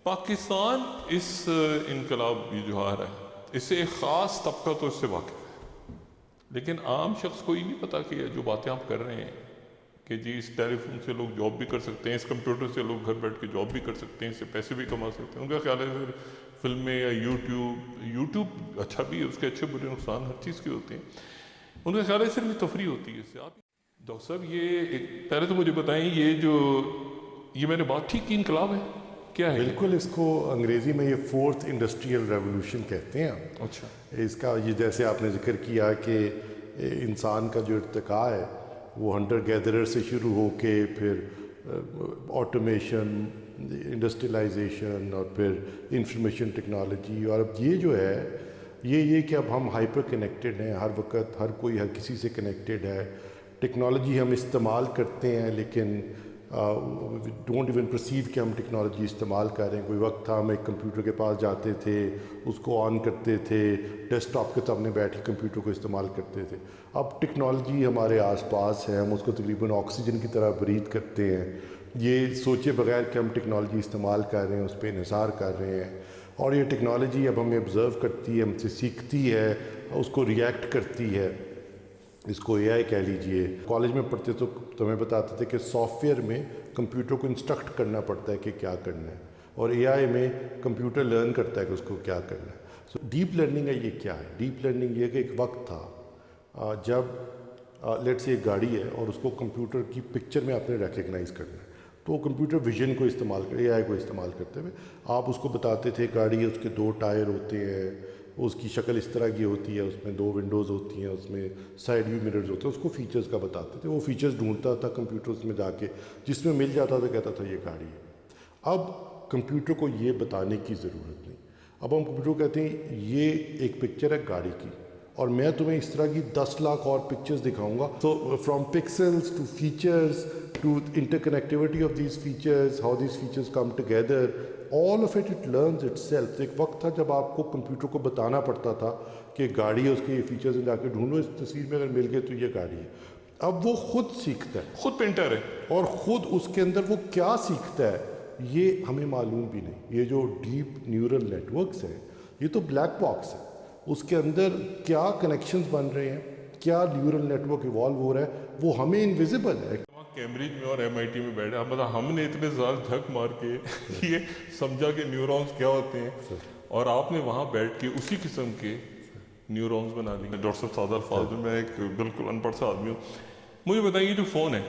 پاکستان اس انقلاب یہ جو آ رہا ہے اس سے ایک خاص طبقہ تو اس سے واقف ہے، لیکن عام شخص کو یہ نہیں پتا کہ جو باتیں آپ کر رہے ہیں کہ جی اس ٹیلی فون سے لوگ جاب بھی کر سکتے ہیں، اس کمپیوٹر سے لوگ گھر بیٹھ کے جاب بھی کر سکتے ہیں، اس سے پیسے بھی کما سکتے ہیں۔ ان کا خیال ہے فلمیں یا یوٹیوب اچھا بھی ہے، اس کے اچھے برے نقصان ہر چیز کے ہوتے ہیں، ان کا خیال ہے صرف تفریح ہوتی ہے اس سے۔ آپ ڈاکٹر صاحب یہ پہلے تو مجھے بتائیں یہ میں نے بات ٹھیک کی انقلاب ہے کیا ہے؟ بالکل، اس کو انگریزی میں یہ فورتھ انڈسٹریل ریولوشن کہتے ہیں۔ اچھا، اس کا یہ جیسے آپ نے ذکر کیا کہ انسان کا جو ارتقاء ہے وہ ہنٹر گیدرر سے شروع ہو کے پھر آٹومیشن، انڈسٹریلائزیشن اور پھر انفارمیشن ٹیکنالوجی، اور اب یہ جو ہے یہ کہ اب ہم ہائپر کنیکٹڈ ہیں، ہر وقت ہر کوئی ہر کسی سے کنیکٹڈ ہے۔ ٹیکنالوجی ہم استعمال کرتے ہیں لیکن ڈونٹ ایون پرسیو کہ ہم ٹیکنالوجی استعمال کر رہے ہیں۔ کوئی وقت تھا ہم ایک کمپیوٹر کے پاس جاتے تھے، اس کو آن کرتے تھے، ڈیسک ٹاپ کے سامنے بیٹھ کے کمپیوٹر کو استعمال کرتے تھے۔ اب ٹیکنالوجی ہمارے آس پاس ہے، ہم اس کو تقریباً آکسیجن کی طرح برید کرتے ہیں، یہ سوچے بغیر کہ ہم ٹیکنالوجی استعمال کر رہے ہیں، اس پہ انحصار کر رہے ہیں، اور یہ ٹیکنالوجی اب ہمیں آبزرو کرتی ہے، ہم سے سیکھتی ہے، اس کو ریئیکٹ کرتی ہے۔ اس کو اے آئی کہہ لیجئے۔ کالج میں پڑھتے تو ہمیں بتاتے تھے کہ سافٹ ویئر میں کمپیوٹر کو انسٹرکٹ کرنا پڑتا ہے کہ کیا کرنا ہے، اور اے آئی میں کمپیوٹر لرن کرتا ہے کہ اس کو کیا کرنا ہے۔ سو ڈیپ لرننگ ہے، یہ کیا ہے؟ ڈیپ لرننگ یہ کہ ایک وقت تھا جب لیٹ سے ایک گاڑی ہے اور اس کو کمپیوٹر کی پکچر میں آپ نے ریکگنائز کرنا ہے، تو کمپیوٹر ویژن کو استعمال کر، اے آئی کو استعمال کرتے ہوئے آپ اس کو بتاتے تھے گاڑی ہے، اس کے 2 ٹائر ہوتے ہیں، اس کی شکل اس طرح کی ہوتی ہے، اس میں 2 ونڈوز ہوتی ہیں، اس میں سائیڈ ویو مررز ہوتے ہیں، اس کو فیچرز کا بتاتے تھے۔ وہ فیچرز ڈھونڈتا تھا کمپیوٹرز میں جا کے، جس میں مل جاتا تھا کہتا تھا یہ گاڑی ہے۔ اب کمپیوٹر کو یہ بتانے کی ضرورت نہیں، اب ہم کمپیوٹر کو کہتے ہیں یہ ایک پکچر ہے گاڑی کی، اور میں تمہیں اس طرح کی 10 لاکھ اور پکچرز دکھاؤں گا۔ تو from pixels to features to interconnectivity of these features, how these features come together, all of it learns itself. ایک وقت تھا جب آپ کو کمپیوٹر کو بتانا پڑتا تھا کہ گاڑی ہے، اس کے یہ فیچرز جا کے ڈھونڈو، اس تصویر میں اگر مل گئے تو یہ گاڑی ہے۔ اب وہ خود سیکھتا ہے، خود پینٹر ہے، اور خود اس کے اندر وہ کیا سیکھتا ہے یہ ہمیں معلوم بھی نہیں۔ یہ جو ڈیپ نیورل نیٹ ورکس ہیں یہ تو بلیک باکس ہے، اس کے اندر کیا کنیکشنز بن رہے ہیں، کیا نیورل نیٹ ورک ایوالو ہو رہا ہے، وہ ہمیں انویزیبل ہے۔ کیمبرج میں اور ایم آئی ٹی میں بیٹھا، مطلب ہم نے اتنے سال جھک مار کے یہ سمجھا کہ نیورونز کیا ہوتے ہیں، اور آپ نے وہاں بیٹھ کے اسی قسم کے نیورونز بنا لیے۔ ڈاکٹر صاحب سادہ الفاظ میں، میں ایک بالکل ان پڑھ سا آدمی ہوں، مجھے بتائیے جو فون ہے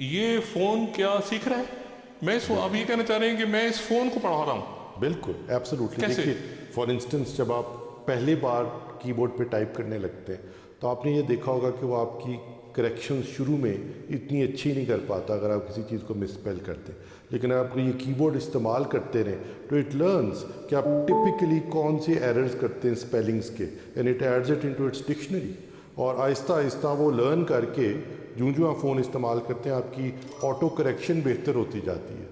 یہ فون کیا سیکھ رہا ہے؟ میں آپ یہ کہنا چاہ رہے ہیں کہ میں اس فون کو پڑھا رہا ہوں؟ بالکل، ایبسولوٹلی۔ کیسے؟ دیکھیے فار انسٹنس جب آپ پہلی بار کی بورڈ پہ ٹائپ کرنے لگتے ہیں تو آپ نے یہ دیکھا ہوگا کہ وہ آپ کی کریکشن شروع میں اتنی اچھی نہیں کر پاتا اگر آپ کسی چیز کو مس اسپیل کرتے، لیکن آپ یہ کی بورڈ استعمال کرتے رہیں تو اٹ لرنز کہ آپ ٹپکلی کون سے ایررز کرتے ہیں اسپیلنگس کے، and it adds it into its dictionary, اور آہستہ آہستہ وہ لرن کر کے جو آپ فون استعمال کرتے ہیں آپ کی آٹو کریکشن بہتر ہوتی جاتی ہے۔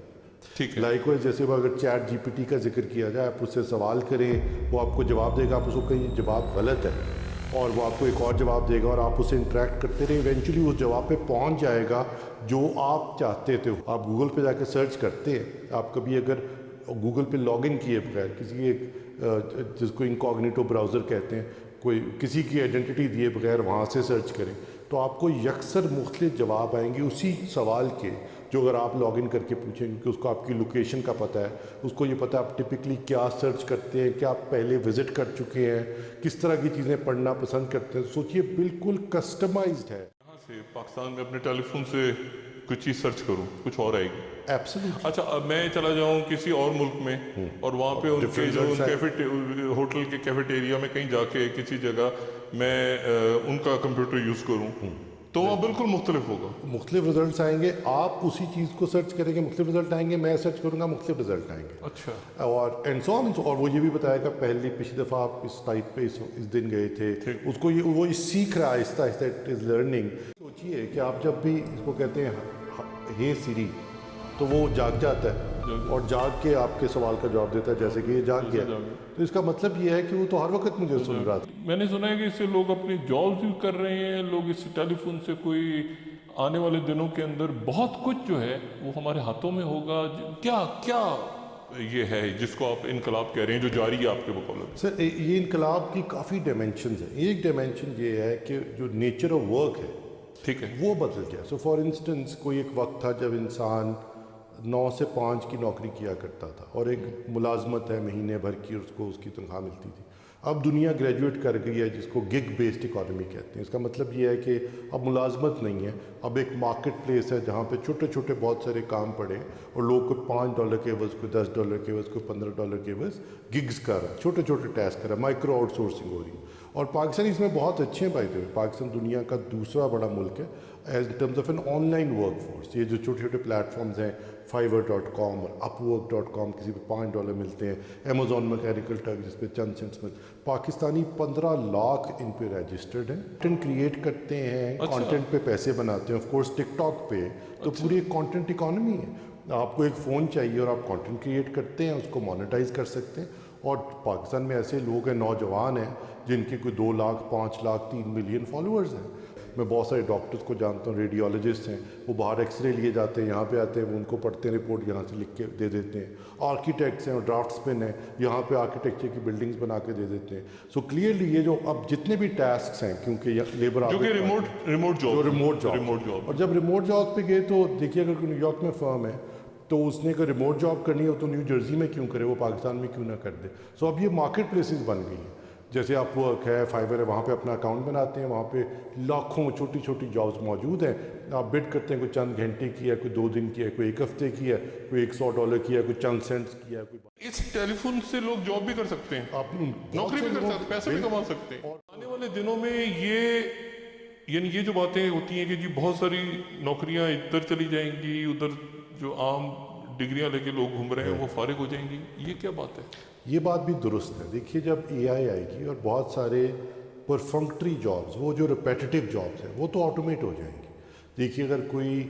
ٹھیک ہے، لائک وائز جیسے وہ اگر چیٹ جی پی ٹی کا ذکر کیا جائے، آپ اس سے سوال کریں وہ آپ کو جواب دے گا، آپ اس کو کہیں جواب غلط ہے اور وہ آپ کو ایک اور جواب دے گا، اور آپ اس سے انٹریکٹ کرتے رہیں، ایونچولی اس جواب پہ پہنچ جائے گا جو آپ چاہتے تھے۔ آپ گوگل پہ جا کے سرچ کرتے ہیں، آپ کبھی اگر گوگل پہ لاگ ان کیے بغیر کسی ایک جس کو انکوگنیٹو براؤزر کہتے ہیں، کوئی کسی کی آئیڈینٹی دیے بغیر وہاں سے سرچ کریں تو آپ کو یکسر مختلف جواب آئیں گے اسی سوال کے، جو اگر آپ لاگ ان کر کے پوچھیں گے کہ اس کو آپ کی لوکیشن کا پتہ ہے، اس کو یہ پتہ ہے آپ ٹپکلی کیا سرچ کرتے ہیں، کیا آپ پہلے وزٹ کر چکے ہیں، کس طرح کی چیزیں پڑھنا پسند کرتے ہیں۔ سوچئے بالکل کسٹمائزڈ ہے۔ یہاں سے پاکستان میں اپنے ٹیلی فون سے کچھ چیز سرچ کروں کچھ اور آئے گی؟ ایبسولوٹلی۔ اچھا، اب میں چلا جاؤں کسی اور ملک میں اور وہاں پہ ان کے جو ہوٹل کے کیفیٹیریا میں کہیں جا کے کسی جگہ میں ان کا کمپیوٹر یوز کروں تو وہ بالکل مختلف ہوگا، مختلف رزلٹس آئیں گے، آپ اسی چیز کو سرچ کریں گے مختلف رزلٹ آئیں گے، میں سرچ کروں گا مختلف رزلٹ آئیں گے۔ اچھا، اور اینڈ سو آن، اور وہ یہ بھی بتائے گا پچھلی دفعہ آپ اس سائٹ پہ اس دن گئے تھے، اس کو وہ سیکھ رہا ہے آہستہ آہستہ، اٹ از لرننگ۔ سوچیے کہ آپ جب بھی اس کو کہتے ہیں ہے سیری تو وہ جاگ جاتا ہے اور جاگ کے آپ کے سوال کا جواب دیتا ہے، جیسے کہ یہ جاگ گیا، تو اس کا مطلب یہ ہے کہ وہ تو ہر وقت مجھے سن رہا تھا۔ میں نے سنا ہے کہ اس سے لوگ اپنی جابز بھی کر رہے ہیں، لوگ اس ٹیلی فون سے کوئی آنے والے دنوں کے اندر بہت کچھ جو ہے وہ ہمارے ہاتھوں میں ہوگا۔ کیا یہ ہے جس کو آپ انقلاب کہہ رہے ہیں جو جاری ہے آپ کے مقابلے میں؟ سر یہ انقلاب کی کافی ڈائمینشنز ہیں. ایک ڈائمینشن یہ ہے کہ جو نیچر آف ورک ہے ٹھیک ہے. وہ بدل گیا. سو فار انسٹنس کوئی ایک وقت تھا جب انسان 9 سے 5 کی نوکری کیا کرتا تھا اور ایک ملازمت ہے مہینے بھر کی اس کو اس کی تنخواہ ملتی تھی. اب دنیا گریجویٹ کر گئی ہے جس کو گگ بیسڈ اکانومی کہتے ہیں. اس کا مطلب یہ ہے کہ اب ملازمت نہیں ہے, اب ایک مارکیٹ پلیس ہے جہاں پہ چھوٹے چھوٹے بہت سارے کام پڑے اور لوگ کوئی $5 کے عوض, کوئی $10 کے عوض, کوئی $15 کے عوض گگز کر رہا ہے, چھوٹے چھوٹے ٹاسک کر رہا ہے, مائکرو آؤٹ سورسنگ ہو رہی ہے. اور پاکستان اس میں بہت اچھے ہیں بائی دا وے. پاکستان دنیا کا دوسرا بڑا ملک ہے as in terms of an online workforce. یہ جو چھوٹے چھوٹے پلیٹ فارمز ہیں fiverr.com اور upwork.com, کسی پہ $5 ملتے ہیں. امیزون میکینیکل ٹرک جس پہ چند سینٹس ملتے. پاکستانی 15 لاکھ ان پہ رجسٹرڈ ہیں. کانٹینٹ کریٹ کرتے ہیں, کانٹینٹ پہ پیسے بناتے ہیں. آف کورس ٹک ٹاک پہ تو پوری ایک کانٹینٹ اکانومی ہے. آپ کو ایک فون چاہیے اور آپ کانٹینٹ کریٹ کرتے ہیں, اس کو مانیٹائز کر سکتے ہیں. اور پاکستان میں ایسے لوگ ہیں, نوجوان ہیں جن کے کوئی 2 لاکھ 5 لاکھ 3 ملین فالوورز ہیں. میں بہت سارے ڈاکٹرز کو جانتا ہوں, ریڈیولوجسٹ ہیں, وہ باہر ایکس رے لیے جاتے ہیں, یہاں پہ آتے ہیں, وہ ان کو پڑھتے ہیں, رپورٹ یہاں سے لکھ کے دے دیتے ہیں. آرکیٹیکٹس ہیں اور ڈرافٹس مین ہیں, یہاں پہ آرکیٹیکچر کی بلڈنگز بنا کے دے دیتے ہیں. سو کلیئرلی یہ جو اب جتنے بھی ٹاسکس ہیں, کیونکہ لیبر جو کہ ریموٹ جاب, اور جب ریموٹ جاب پہ گئے تو دیکھیے اگر نیو یارک میں فرم ہے تو اس نے اگر ریموٹ جاب کرنی ہو تو نیو جرسی میں کیوں کرے, وہ پاکستان میں کیوں نہ کر دے. سو اب یہ مارکیٹ پلیسز بن گئی ہیں, جیسے اپ ورک ہے, فائبر ہے, وہاں پہ اپنا اکاؤنٹ بناتے ہیں, وہاں پہ لاکھوں چھوٹی چھوٹی جابز موجود ہیں. آپ بڈ کرتے ہیں, کوئی چند گھنٹے کی ہے, کوئی 2 دن کی ہے, کوئی 1 ہفتے کی ہے, کوئی $100 کی ہے, کوئی چند سینٹس کی ہے. کوئی اس ٹیلی فون سے لوگ جاب بھی کر سکتے ہیں, آپ نوکری بھی کر سکتے ہیں, پیسے بھی کما سکتے ہیں. آنے والے دنوں میں یہ جو باتیں ہوتی ہیں کہ جی بہت ساری نوکریاں ادھر چلی جائیں گی, ادھر جو عام ڈگریاں لے کے لوگ گھوم رہے ہیں وہ فارغ ہو جائیں گی, یہ کیا بات ہے؟ یہ بات بھی درست ہے. دیکھیے جب اے آئی آئے گی اور بہت سارے پرفنکٹری جابز, وہ جو ریپیٹیو جابز ہیں, وہ تو آٹومیٹ ہو جائیں گی. دیکھیے اگر کوئی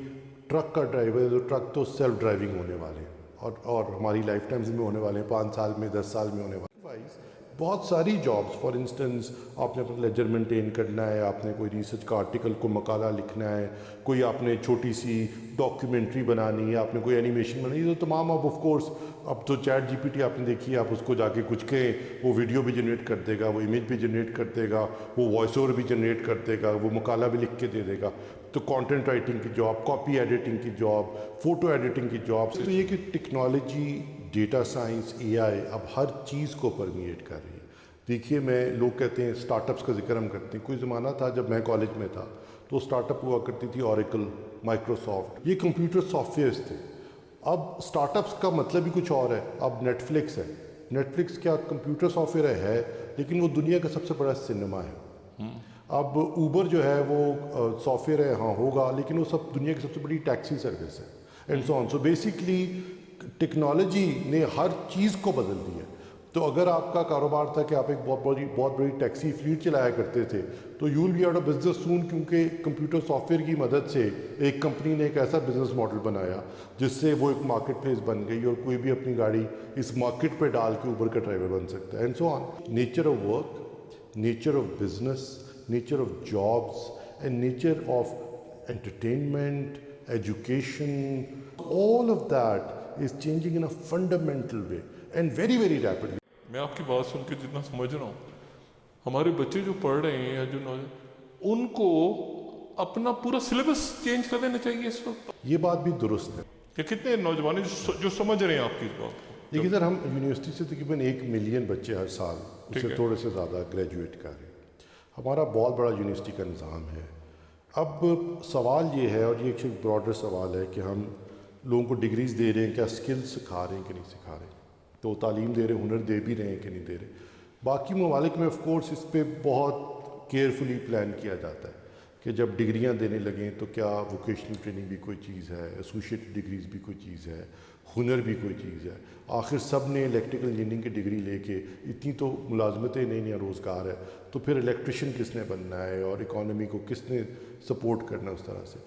ٹرک کا ڈرائیور ہے تو ٹرک تو سیلف ڈرائیونگ ہونے والے ہیں اور ہماری لائف ٹائمز میں ہونے والے ہیں, 5 سال میں 10 سال میں ہونے والے ہیں. بہت ساری جابز, فار انسٹنس آپ نے اپنا لیجر مینٹین کرنا ہے, آپ نے کوئی ریسرچ کا آرٹیکل کو مقالہ لکھنا ہے, کوئی آپ نے چھوٹی سی ڈاکیومنٹری بنانی ہے, آپ نے کوئی اینیمیشن بنانی ہے, تو تمام اب آف کورس اب تو چیٹ جی پی ٹی آپ نے دیکھی ہے, آپ اس کو جا کے کچھ کہیں وہ ویڈیو بھی جنریٹ کر دے گا, وہ امیج بھی جنریٹ کر دے گا, وہ وائس اوور بھی جنریٹ کر دے گا, وہ مقالہ بھی لکھ کے دے دے گا. تو کانٹینٹ رائٹنگ کی جاب, کاپی ایڈیٹنگ کی جاب, فوٹو ایڈیٹنگ کی جاب. تو یہ کہ ٹیکنالوجی, ڈیٹا سائنس, اے آئی اب ہر چیز کو پرمیٹ کر رہی ہے. دیکھیے میں, لوگ کہتے ہیں اسٹارٹ اپس کا ذکر ہم کرتے ہیں, کوئی زمانہ تھا جب میں کالج میں تھا تو اسٹارٹ اپ ہوا کرتی تھی اوریکل, مائکروسافٹ, یہ کمپیوٹر سافٹ ویئرس تھے. اب اسٹارٹ اپس کا مطلب ہی کچھ اور ہے. اب نیٹ فلکس ہے, نیٹ فلکس کیا کمپیوٹر سافٹ ویئر ہے, لیکن وہ دنیا کا سب سے بڑا سنیما ہے. اب اوبر جو ہے وہ سافٹ ویئر ہے, ہاں ہوگا, لیکن وہ سب دنیا کی سب سے بڑی ٹیکسی سروس ہے, and so on. So basically technology نے ہر چیز کو بدل دیا. تو اگر آپ کا کاروبار تھا کہ آپ ایک بہت بڑی ٹیکسی فلیٹ چلایا کرتے تھے تو you will be out of business soon, کیونکہ کمپیوٹر سافٹ ویئر کی مدد سے ایک کمپنی نے ایک ایسا بزنس ماڈل بنایا جس سے وہ ایک مارکیٹ پلیس بن گئی اور کوئی بھی اپنی گاڑی اس مارکیٹ پہ ڈال کے اوبر کا ڈرائیور بن سکتا ہے, and so on. Nature of work, nature of business, nature of jobs and nature of entertainment, education, all of that is changing in a fundamental way and very very rapidly. میں آپ کی بات سن کے جتنا سمجھ رہا ہوں, ہمارے بچے جو پڑھ رہے ہیں یا جو ان کو اپنا پورا سلیبس چینج کر دینا چاہیے اس وقت. یہ بات بھی درست ہے کہ کتنے نوجوان جو سمجھ رہے ہیں آپ کی اس بات کو. دیکھیے سر, ہم یونیورسٹی سے تقریباً 1 ملین بچے ہر سال, اس سے تھوڑے سے زیادہ گریجویٹ کر رہے ہیں. ہمارا بہت بڑا یونیورسٹی کا نظام ہے. اب سوال یہ ہے, اور یہ ایک براڈر سوال ہے, کہ ہم لوگوں کو ڈگریز دے رہے ہیں, کیا سکلز سکھا رہے ہیں کہ نہیں سکھا رہے ہیں, تو تعلیم دے رہے ہیں, ہنر دے بھی رہے ہیں کہ نہیں دے رہے. باقی ممالک میں آف کورس اس پہ بہت کیئرفلی پلان کیا جاتا ہے کہ جب ڈگریاں دینے لگیں تو کیا ووکیشنل ٹریننگ بھی کوئی چیز ہے, ایسوسیٹ ڈگریز بھی کوئی چیز ہے, ہنر بھی کوئی چیز ہے. آخر سب نے الیکٹریکل انجینئرنگ کی ڈگری لے کے, اتنی تو ملازمتیں نہیں ہیں, روزگار ہے, تو پھر الیکٹریشین کس نے بننا ہے اور اکانومی کو کس نے سپورٹ کرنا ہے اس طرح سے.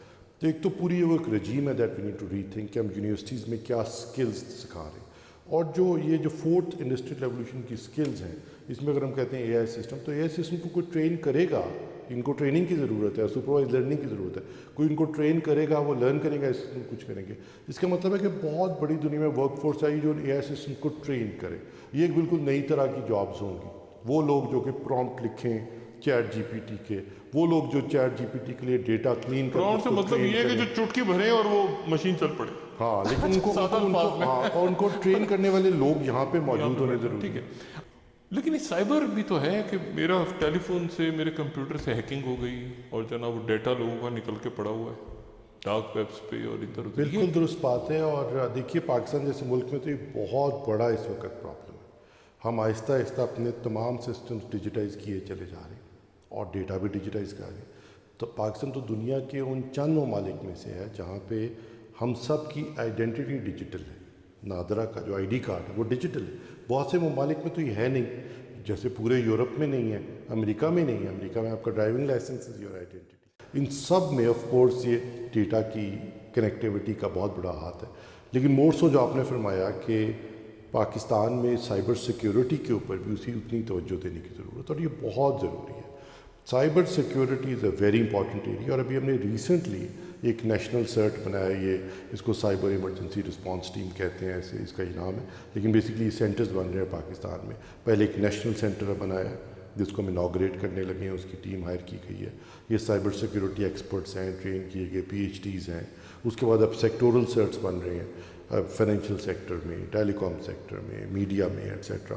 تو ایک تو پوری وہ ایک رجیم ہے that we need to rethink کہ ہم یونیورسٹیز میں کیا سکلز سکھا رہے ہیں. اور جو یہ جو 4th انڈسٹریل ریولوشن کی سکلز ہیں, اس میں اگر ہم کہتے ہیں اے آئی سسٹم, تو اے آئی سسٹم کو کوئی ٹرین کرے گا ان کو ٹریننگ کی ضرورت ہے, سپروائز لرننگ کی ضرورت ہے. کوئی ان کو ٹرین کرے گا, وہ لرن کرے گا, اس میں کچھ کریں گے. اس کا مطلب ہے کہ بہت بڑی دنیا میں ورک فورس آئی جو اے آئی سسٹم کو ٹرین کرے. یہ ایک بالکل نئی طرح کی جابز ہوں گی. وہ لوگ جو کہ پرومپٹ لکھیں چیٹ جی پی ٹی کے, وہ لوگ جو چیٹ جی پی ٹی کے لیے ڈیٹا کلین کریں. پرومپٹ سے مطلب یہ ہے کہ جو چٹکی بھریں اور وہ مشین چل پڑے. ہاں, لیکن ان کو ٹرین کرنے والے لوگ یہاں پہ موجود ہونے ضروری. ٹھیک ہے, لیکن یہ سائبر بھی تو ہے کہ میرا ٹیلی فون سے, میرے کمپیوٹر سے ہیکنگ ہو گئی اور جناب وہ ڈیٹا لوگوں کا نکل کے پڑا ہوا ہے ڈارک ویبس پہ اور ادھر ادھر. بالکل درست بات ہے. اور دیکھیے پاکستان جیسے ملک میں تو یہ بہت بڑا اس وقت پرابلم ہے. ہم آہستہ آہستہ اپنے تمام سسٹمز ڈیجیٹائز کیے چلے جا رہے ہیں اور ڈیٹا بھی ڈیجیٹائز کر رہے ہیں. تو پاکستان تو دنیا کے ان چند ممالک میں سے ہے جہاں پہ ہم سب کی آئیڈینٹی ڈیجیٹل ہے. نادرا کا جو آئی ڈی کارڈ ہے وہ ڈیجیٹل ہے. بہت سے ممالک میں تو یہ ہے نہیں, جیسے پورے یورپ میں نہیں ہے, امریکہ میں نہیں ہے. امریکہ میں آپ کا driving licence is your identity. ان سب میں آف کورس یہ ڈیٹا کی کنیکٹیوٹی کا بہت بڑا ہاتھ ہے. لیکن مور سو جو آپ نے فرمایا کہ پاکستان میں سائبر سیکیورٹی کے اوپر بھی اتنی توجہ دینے کی ضرورت ہے, اور یہ بہت ضروری ہے. Cyber security is a very important area. اور ابھی ہم نے ریسنٹلی ایک نیشنل سرٹ بنایا, یہ اس کو سائبر ایمرجنسی رسپانس ٹیم کہتے ہیں, ایسے اس کا یہ نام ہے. لیکن بیسکلی یہ سینٹرز بن رہے ہیں پاکستان میں. پہلے ایک نیشنل سینٹر بنایا جس کو ہم انوگریٹ کرنے لگے ہیں, اس کی ٹیم ہائر کی گئی ہے. یہ سائبر سیکیورٹی ایکسپرٹس ہیں, ٹرین کیے گئے پی ایچ ڈیز ہیں. اس کے بعد اب سیکٹورل سرٹس بن رہے ہیں فائنینشیل سیکٹر میں, ٹیلی کام سیکٹر میں, میڈیا میں ایٹسیٹرا,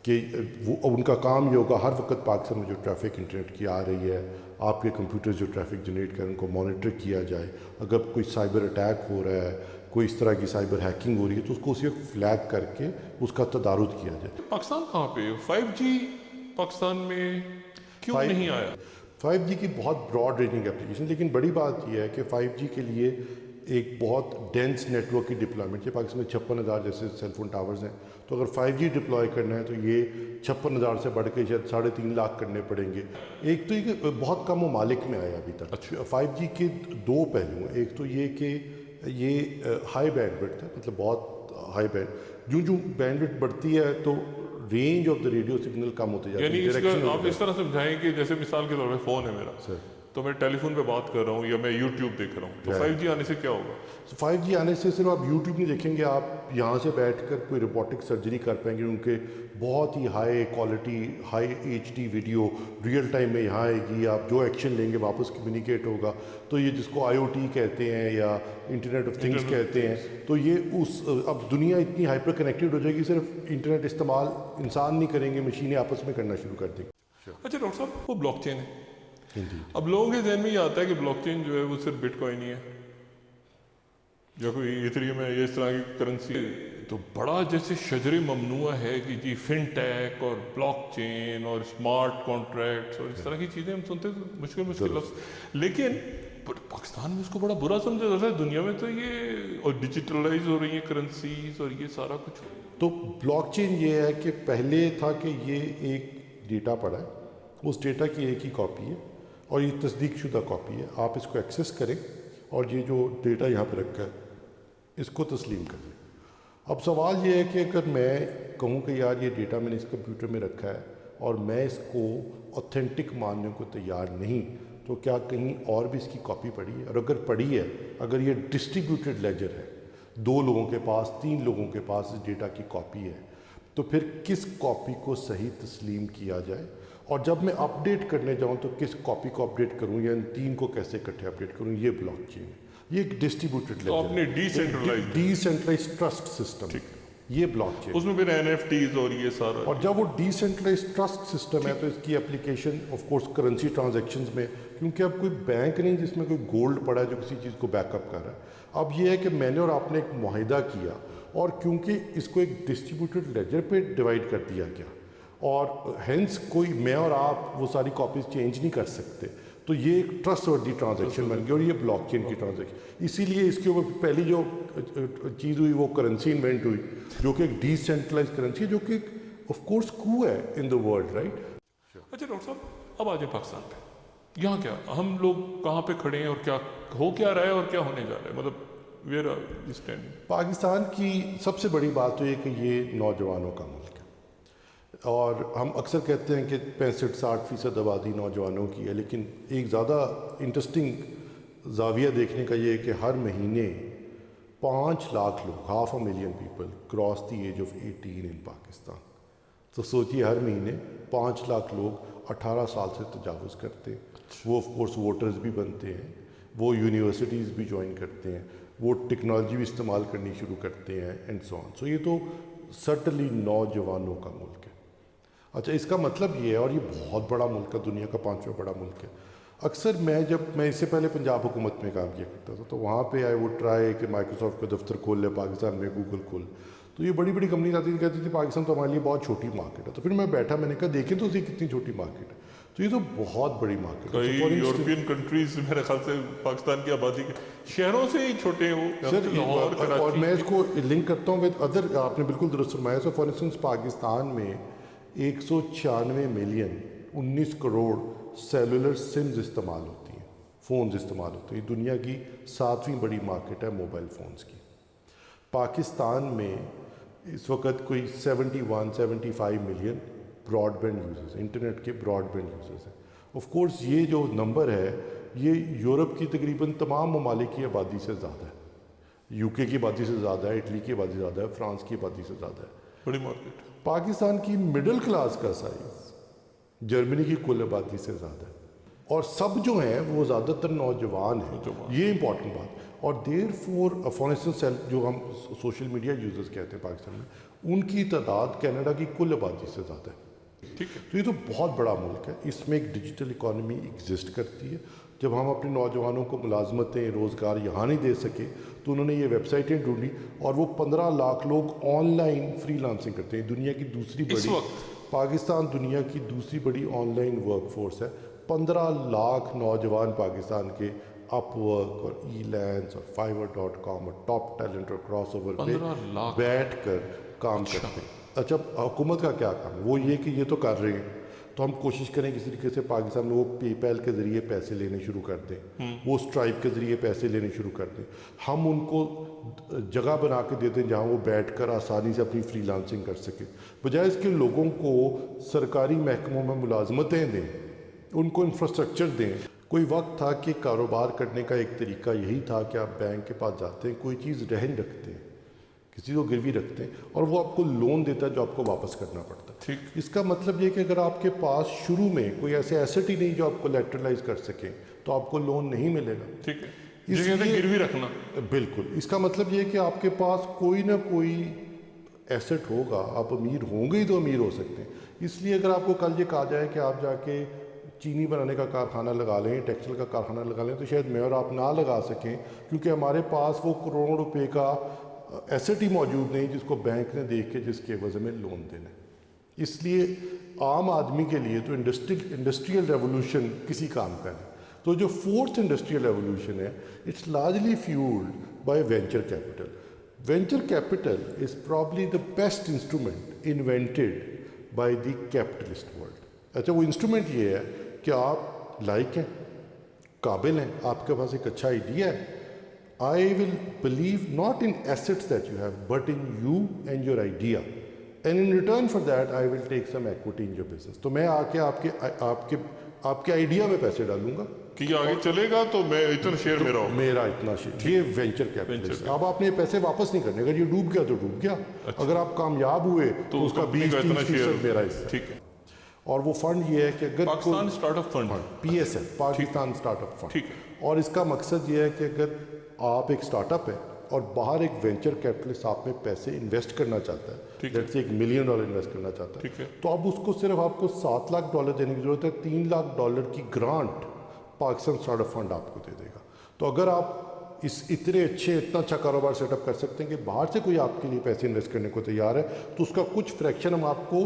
کہ وہ ان کا کام یہ ہوگا ہر وقت پاکستان میں جو ٹریفک انٹرنیٹ کی آ رہی ہے, آپ کے کمپیوٹر جو ٹریفک جنریٹ کریں ان کو مانیٹر کیا جائے. اگر کوئی سائبر اٹیک ہو رہا ہے, کوئی اس طرح کی سائبر ہیکنگ ہو رہی ہے, تو اس کو اسی وقت فلیگ کر کے اس کا تدارک کیا جائے. پاکستان کہاں پہ 5G پاکستان میں کیوں نہیں آیا؟ 5G کی بہت براڈ رینجنگ اپلیکیشن, لیکن بڑی بات یہ ہے کہ 5G کے لیے ایک بہت ڈینس نیٹ ورک کی ڈپلائمنٹ ہے. پاکستان میں 56,000 جیسے سیل فون ٹاورز ہیں, تو اگر 5G ڈپلوائے کرنا ہے تو یہ 56,000 سے بڑھ کے شاید 3.5 لاکھ کرنے پڑیں گے. ایک تو یہ کہ بہت کم ممالک میں آیا ابھی تک. 5G کے دو پہلو ہیں. ایک تو یہ کہ یہ ہائی بینڈ وڈتھ ہے, مطلب بہت ہائی بینڈ. جو بینڈ وڈتھ بڑھتی ہے تو range of the radio signal کم ہوتے جاتے ہیں. یعنی آپ اس طرح سمجھائیں کہ جیسے مثال کے طور پہ فون ہے میرا, تو میں ٹیلی فون پہ بات کر رہا ہوں یا میں یوٹیوب دیکھ رہا ہوں, تو 5G آنے سے کیا ہوگا؟ 5G آنے سے صرف آپ یوٹیوب نہیں دیکھیں گے, آپ یہاں سے بیٹھ کر کوئی روبوٹک سرجری کر پائیں گے. ان کے بہت ہی high quality high HD video real time میں یہاں آئے گی. آپ جو ایکشن لیں گے واپس کمیونیکیٹ ہوگا. تو یہ جس کو IoT کہتے ہیں یا انٹرنیٹ آف تھنگس کہتے ہیں, تو یہ اب دنیا اتنی ہائپر کنیکٹڈ ہو جائے گی, صرف انٹرنیٹ استعمال انسان نہیں کریں گے, مشینیں آپس میں کرنا شروع کر دیں گی. اچھا ڈاکٹر صاحب, وہ بلاک چین ہے. اب لوگوں کے ذہن میں یہ آتا ہے کہ بلاک چین جو ہے وہ صرف بٹ کوائن ہی ہے, یا کوئی ایتھریم ہے, یا اس طرح کی کرنسی ہے. تو بڑا جیسے شجر ممنوع ہے کہ جی فن ٹیک اور بلاک چین اور اسمارٹ کانٹریکٹس اور اس طرح کی چیزیں ہم سنتے ہیں, مشکل لفظ. لیکن پاکستان میں اس کو بڑا برا سمجھا جاتا ہے. دنیا میں تو یہ اور ڈیجیٹلائز ہو رہی ہیں کرنسیز اور یہ سارا کچھ. تو بلاک چین یہ ہے کہ پہلے تھا کہ یہ ایک ڈیٹا پڑا ہے, اس ڈیٹا کی ایک ہی کاپی ہے اور یہ تصدیق شدہ کاپی ہے. آپ اس کو ایکسیس کریں اور یہ جو ڈیٹا یہاں پہ رکھا ہے اس کو تسلیم کر لیں. اب سوال یہ ہے کہ اگر میں کہوں کہ یار یہ ڈیٹا میں نے اس کمپیوٹر میں رکھا ہے اور میں اس کو اوتھینٹک ماننے کو تیار نہیں, تو کیا کہیں اور بھی اس کی کاپی پڑی ہے؟ اور اگر پڑی ہے, اگر یہ ڈسٹریبیوٹیڈ لیجر ہے, 2 لوگوں کے پاس 3 لوگوں کے پاس اس ڈیٹا کی کاپی ہے, تو پھر کس کاپی کو صحیح تسلیم کیا جائے؟ اور جب میں اپ ڈیٹ کرنے جاؤں تو کس کاپی کو اپ ڈیٹ کروں, یا ان 3 کو کیسے اکٹھے اپ ڈیٹ کروں؟ یہ بلاک چین ہے. یہ ایک ڈسٹریبیوٹیڈ لیجر, ڈیسینٹرلائزڈ ٹرسٹ سسٹم, یہ بلاک چین. اس میں پھر NFTs اور یہ سارا. اور جب وہ ڈیسینٹرلائزڈ ٹرسٹ سسٹم ہے تو اس کی application of course currency transactions میں, کیونکہ اب کوئی بینک نہیں جس میں کوئی گولڈ پڑا ہے جو کسی چیز کو بیک اپ کر رہا ہے. اب یہ ہے کہ میں نے اور آپ نے ایک معاہدہ کیا, اور کیونکہ اس کو ایک ڈسٹریبیوٹیڈ لیجر پہ ڈیوائڈ کر دیا گیا, اور ہینس کوئی میں اور آپ وہ ساری کاپیز چینج نہیں کر سکتے, تو یہ ایک ٹرسٹ وردی ٹرانزیکشن بن گئی, اور یہ بلاک چین کی ٹرانزیکشن. اسی لیے اس کے اوپر پہلی جو چیز ہوئی وہ کرنسی انوینٹ ہوئی, جو کہ ایک ڈیسینٹرلائز کرنسی ہے, جو کہ آف کورس کو ہے ان دا ورلڈ, رائٹ. اچھا ڈاکٹر صاحب, اب آ جائیں پاکستان پہ. یہاں کیا ہم لوگ کہاں پہ کھڑے ہیں اور کیا ہو کیا رہا ہے اور کیا ہونے جا رہا ہے, مطلب where are we standing? Pakistan کی سب سے بڑی بات تو یہ کہ یہ نوجوانوں کا ملک ہے. اور ہم اکثر کہتے ہیں کہ 65-60% آبادی نوجوانوں کی ہے، لیکن ایک زیادہ انٹرسٹنگ زاویہ دیکھنے کا یہ ہے کہ ہر مہینے 5 لاکھ لوگ، 500,000 people cross the age of 18 in Pakistan. تو سوچیے ہر مہینے 5 لاکھ لوگ 18 سال سے تجاوز کرتے ہیں. وہ آف کورس ووٹرز بھی بنتے ہیں، وہ یونیورسٹیز بھی جوائن کرتے ہیں، وہ ٹیکنالوجی بھی استعمال کرنی شروع کرتے ہیں اینڈ سو آن. سو یہ تو سٹلی نوجوانوں کا ملک ہے. اچھا، اس کا مطلب یہ ہے، اور یہ بہت بڑا ملک ہے، دنیا کا 5واں بڑا ملک ہے. اکثر جب میں اس سے پہلے پنجاب حکومت میں کام کیا کرتا تھا تو وہاں پہ آئی ووڈ ٹرائی کہ مائیکروسافٹ کا دفتر کھول لے پاکستان میں، گوگل کھول. تو یہ بڑی بڑی کمپنیز آتی تھی، کہتی تھی پاکستان تو ہمارے لیے بہت چھوٹی مارکیٹ ہے. تو پھر میں بیٹھا، میں نے کہا دیکھیں تو اسی کتنی چھوٹی مارکیٹ ہے. تو یہ تو بہت بڑی مارکیٹ ہے. کئی یورپین کنٹریز میرے خیال سے پاکستان کی آبادی کے شہروں سے ہی چھوٹے ہیں وہ. اور میں اس کو لنک کرتا ہوں ود ادر. آپ نے بالکل درست فرمایا. سو فار انسٹنس پاکستان میں 196 ملین 19 کروڑ سیلولر سمز استعمال ہوتی ہیں، فونز استعمال ہوتے ہیں. دنیا کی 7ویں بڑی مارکیٹ ہے موبائل فونز کی. پاکستان میں اس وقت کوئی 71-75 million broadband users, internet کے براڈ بینڈ یوزرز ہیں. آف کورس یہ جو نمبر ہے یہ یورپ کی تقریباً تمام ممالک کی آبادی سے زیادہ ہے. یو کے کی آبادی سے زیادہ ہے، اٹلی کی آبادی سے زیادہ ہے، فرانس کی آبادی سے زیادہ ہے. بڑی مارکیٹ. پاکستان کی مڈل کلاس کا سائز جرمنی کی کل آبادی سے زیادہ ہے. اور سب جو ہیں وہ زیادہ تر نوجوان ہیں. یہ امپورٹنٹ بات. اور دیر فور فار انسٹنس جو ہم سوشل میڈیا یوزرز کہتے ہیں پاکستان میں، ان کی تعداد کینیڈا کی کل آبادی سے زیادہ ہے. تو یہ تو بہت بڑا ملک ہے. اس میں ایک ڈیجیٹل اکانومی ایگزسٹ کرتی ہے. جب ہم اپنے نوجوانوں کو ملازمتیں، روزگار یہاں نہیں دے سکے تو انہوں نے یہ ویب سائٹیں ڈھونڈی، اور وہ 15 لاکھ لوگ آن لائن فری لانسنگ کرتے ہیں. دنیا کی دوسری بڑی، پاکستان دنیا کی دوسری بڑی آن لائن ورک فورس ہے. 15 لاکھ نوجوان پاکستان کے اپ ورک اور ای لینس اور fiverr.com اور ٹاپ ٹیلنٹ اور کراس اوور پہ بیٹھ کر کام کرتے ہیں. اچھا، حکومت کا کیا کام ہے؟ وہ یہ کہ یہ تو کر رہے ہیں تو ہم کوشش کریں کسی طریقے سے پاکستان میں وہ پے پیل کے ذریعے پیسے لینے شروع کر دیں، وہ اسٹرائپ کے ذریعے پیسے لینے شروع کر دیں. ہم ان کو جگہ بنا کے دیتے ہیں جہاں وہ بیٹھ کر آسانی سے اپنی فری لانسنگ کر سکیں، بجائے اس کے لوگوں کو سرکاری محکموں میں ملازمتیں دیں، ان کو انفراسٹرکچر دیں. کوئی وقت تھا کہ کاروبار کرنے کا ایک طریقہ یہی تھا کہ آپ بینک کے پاس جاتے ہیں، کوئی چیز رہن رکھتے ہیں، کسی کو گروی رکھتے ہیں، اور وہ آپ کو لون دیتا ہے جو آپ کو واپس کرنا پڑتا ہے. اس کا مطلب یہ کہ اگر آپ کے پاس شروع میں کوئی ایسے ایسٹ ہی نہیں جو آپ کو لیٹرلائز کر سکیں تو آپ کو لون نہیں ملے گا. ٹھیک ہے، اس لیے گروی رکھنا. بالکل. اس کا مطلب یہ کہ آپ کے پاس کوئی نہ کوئی ایسٹ ہوگا، آپ امیر ہوں گے ہی تو امیر ہو سکتے ہیں. اس لیے اگر آپ کو کل یہ کہا جائے کہ آپ جا کے چینی بنانے کا کارخانہ لگا لیں، ٹیکسٹائل کا کارخانہ لگا لیں، تو شاید میں اور آپ نہ لگا سکیں، کیونکہ ہمارے پاس وہ کروڑوں روپے کا ایسٹ ہی موجود نہیں جس کو بینک نے دیکھ کے جس کے عوض میں لون دینا ہے. اس لیے عام آدمی کے لیے تو انڈسٹریل ریولوشن کسی کام کا نہیں. تو جو 4th انڈسٹریل ریولوشن ہے، it's largely fuelled by venture capital. Venture capital is probably the best instrument invented by the capitalist world. اچھا، وہ انسٹرومنٹ یہ ہے کہ آپ لائق ہیں، قابل ہیں، آپ کے پاس ایک اچھا آئیڈیا ہے. I will believe not in assets that you have, but in you and your idea. And in return for that, I will take some equity in your business. تو میں آ کے آپ کے آئیڈیا میں پیسے ڈالوں گا کہ یہ آگے چلے گا تو میں اتنا شیئر میرا ہوگا. میرا اتنا شیئر. یہ وینچر کیپٹل. اب آپ نے پیسے واپس نہیں کرنے. اگر یہ ڈوب گیا تو ڈوب گیا. اگر آپ کامیاب ہوئے تو اس کا 20-30% میرا حصہ. ٹھیک ہے. اور وہ فنڈ یہ ہے کہ اگر Pakistan start up fund, PSF، Pakistan start up fund. ٹھیک ہے. اور اس کا مقصد یہ ہے کہ اگر آپ ایک اسٹارٹ اپ ہے اور باہر ایک وینچر کیپٹلسٹ آپ میں پیسے انویسٹ کرنا چاہتا ہے، جیسے $1 ملین انویسٹ کرنا چاہتا ہے، تو اب اس کو صرف آپ کو $7 لاکھ دینے کی ضرورت ہے. $3 لاکھ کی grant Pakistan start up fund آپ کو دے دے گا. تو اگر آپ اتنا اچھا کاروبار سیٹ اپ کر سکتے ہیں کہ باہر سے کوئی آپ کے لیے پیسے انویسٹ کرنے کو تیار ہے، تو اس کا کچھ فریکشن ہم آپ کو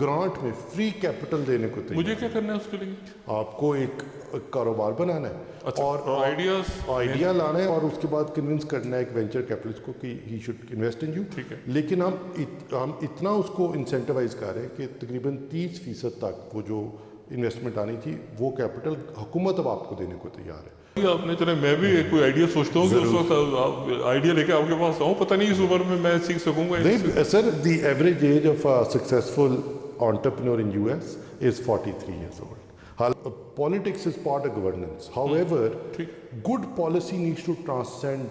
گرانٹ میں فری کیپٹل دینے کو تیار. مجھے کیا کرنا ہے اس کے لیے؟ آپ کو ایک کاروبار بنانا ہے اور آئیڈیا لانا ہے اور اس کے بعد کنونس کرنا ہے ایک وینچر کیپٹلسٹ کو کہ he should invest in you. لیکن ہم اتنا اس کو انسینٹیوائز کر رہے ہیں کہ تقریباً 30% تک وہ جو انویسٹمنٹ آنی تھی وہ کیپٹل حکومت اب آپ کو دینے کو تیار ہے. آپ نے چلے میں بھی کوئی آئیڈیا سوچتا ہوں کہ اس وقت آئیڈیا لے کے آپ کے پاس آؤں، پتہ نہیں اس عمر میں سیکھ سکوں گا. نہیں sir, the average age of successful entrepreneur in US is 43 years old. Politics is part of governance. However, good policy needs to transcend